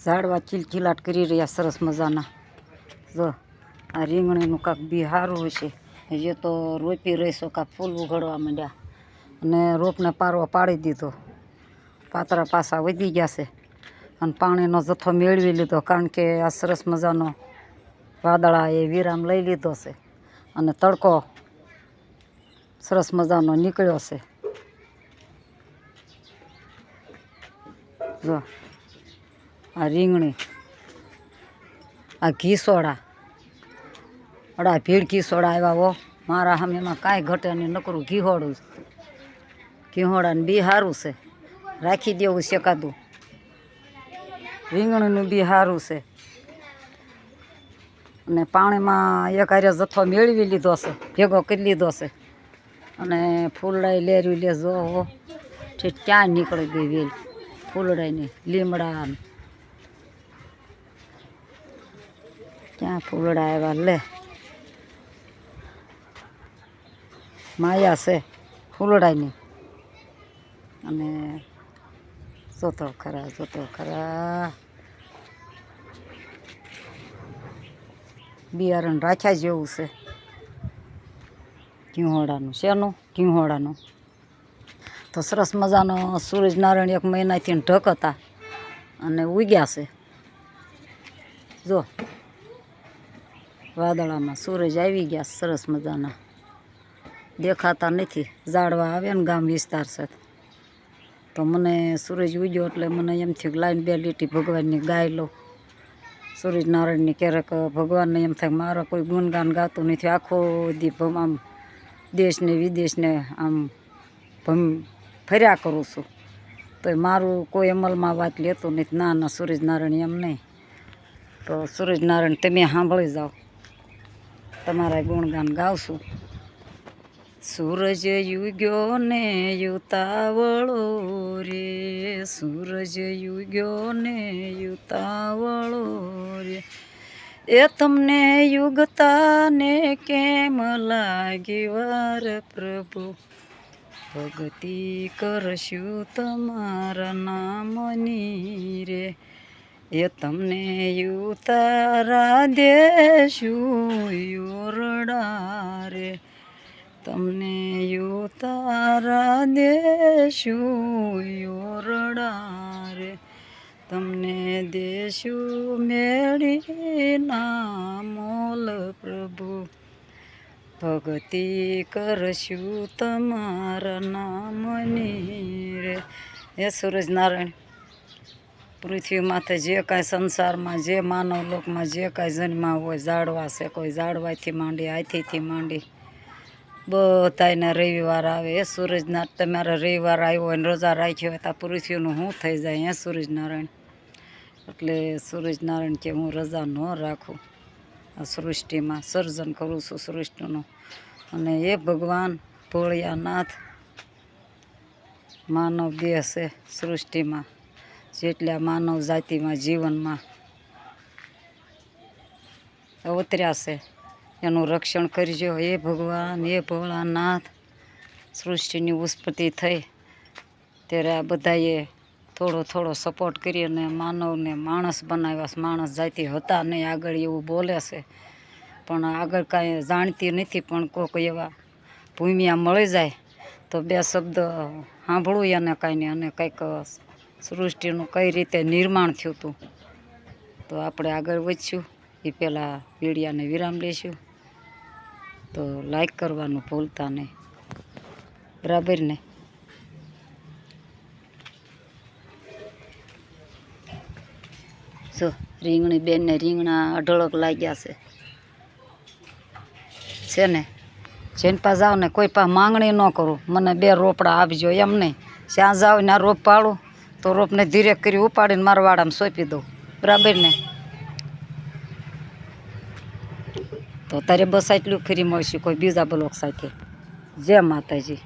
ઝાડવા ચીલચીલાટ કરી રહ્યા સરસ મજાના. જો આ રીંગણીનું કાંક બી સારું હશે. જે તો રોપી રહીશો કાંક ફૂલ ઉઘડવા માંડ્યા અને રોપને પારવા પાડી દીધો. પાતરા પાસા વધી ગયા છે અને પાણીનો જથ્થો મેળવી લીધો, કારણ કે આ સરસ મજાનો વાદળા એ વિરામ લઈ લીધો છે અને તડકો સરસ મજાનો નીકળ્યો છે. જો આ રીંગણી, આ ઘીસોડા, અડા ભીડ ઘીસોડા આવ્યા હો મારા સામેમાં કાંઈ ઘટે નહીં, નકરું ઘીહોડું. ઘીહોડાને બી સારું છે, રાખી દેવું શેકાતું. રીંગણીનું બી સારું છે અને પાણીમાં એક હારે જથ્થો મેળવી લીધો છે, ભેગો કરી લીધો છે અને ફૂલડાઈ લેરવી લે. જો ઠીક ક્યાં નીકળી ગઈ વેલ ફૂલડાઈની, લીમડા ક્યાં ફૂલડા આવ્યા લે. માયા છે ફૂલડાઈની. અને જોતો ખરા બિયારણ રાખ્યા જેવું છે ઘીહોડાનું. શેનું? ઘીહોડાનું. તો સરસ મજાનો સૂરજનારાયણ 1 મહિનાથી ઢક હતા અને ઉગ્યા છે. જો વાદળામાં સૂરજ આવી ગયા સરસ મજાના, દેખાતા નથી. ઝાડવા આવે ને ગામ વિસ્તાર છે તો મને સૂરજ ઉગ્યો એટલે મને એમ થયું કે લાઈન 2 લીટી ભગવાનની ગાઈ લો. સૂરજનારાયણની ક્યારેક ભગવાનને એમ થાય મારા કોઈ ગુણગાન ગાતું નથી, આખો દી આમ દેશને વિદેશને આમ ફર્યા કરું છું તો મારું કોઈ અમલમાં વાત લેતું નથી. ના સૂરજનારાયણ એમ નહીં. તો સૂરજનારાયણ તમે સાંભળી જાઓ, તમારા ગુણગાન ગાવશું. સૂરજ યુગ્યો ને યુતાવળો રે, સૂરજ યુગ્યો ને યુતાવળો રે, એ તમને યુગતા ને કેમ લાગી વાર પ્રભુ, ભક્તિ કરશું તમારા નામની રે, એ તમને યુતારા દેશું યોરડા રે, તમને યુતારા દેશું યોરડા રે, તમને દેશું મેળી ના મોલ પ્રભુ, ભક્તિ કરશું તમારા નામની રે. એ સૂરજનારાયણ પૃથ્વી માથે જે કાંઈ સંસારમાં, જે માનવ લોકમાં જે કાંઈ જન્મા હોય, ઝાડવા છે, કોઈ ઝાડવાથી માંડી હાથીથી માંડી બધાને રવિવાર આવે. એ સૂરજના તમારે રવિવાર આવ્યો હોય ને રજા રાખી હોય તો આ પૃથ્વીનું શું થઈ જાય? એ સૂરજનારાયણ. એટલે સૂરજનારાયણ કે હું રજા ન રાખું, આ સૃષ્ટિમાં સર્જન કરું છું સૃષ્ટિનું. અને એ ભગવાન ભોળિયાનાથ માનવ દેહ છે સૃષ્ટિમાં, જેટલા માનવ જાતિમાં જીવનમાં અવતર્યા છે એનું રક્ષણ કરજો એ ભગવાન. એ ભોળાનાથ. સૃષ્ટિની ઉત્પત્તિ થઈ ત્યારે આ બધાએ થોડો સપોર્ટ કરી અને માનવને માણસ બનાવ્યા. માણસ જાતિ હતા નહીં આગળ એવું બોલે છે, પણ આગળ કાંઈ જાણતી નથી. પણ કોઈક એવા ભૂમિયા મળી જાય તો 2 શબ્દ સાંભળવું એને કાંઈ અને કંઈક સૃષ્ટિનું કઈ રીતે નિર્માણ થયું હતું તો આપણે આગળ વધશું. એ પહેલાં વિડીયાને વિરામ લઈશું. તો લાઈક કરવાનું ભૂલતા નહીં, બરાબર ને? જો રીંગણી બેનને રીંગણા અઢળક લાગ્યા છે ને. જેન પા જાઓ ને કોઈ પા માંગણી ન કરું, મને 2 રોપડા આપજો એમ નહીં. જ્યાં જાઓ ને રોપ પાડું તો રોપને ધીરે કરી ઉપાડીને મારા વાડામાં સોંપી દઉં, બરાબર ને? તો તારે બસ આટલું ફરી મળશું કોઈ બીજા બ્લોગ સાથે. જય માતાજી.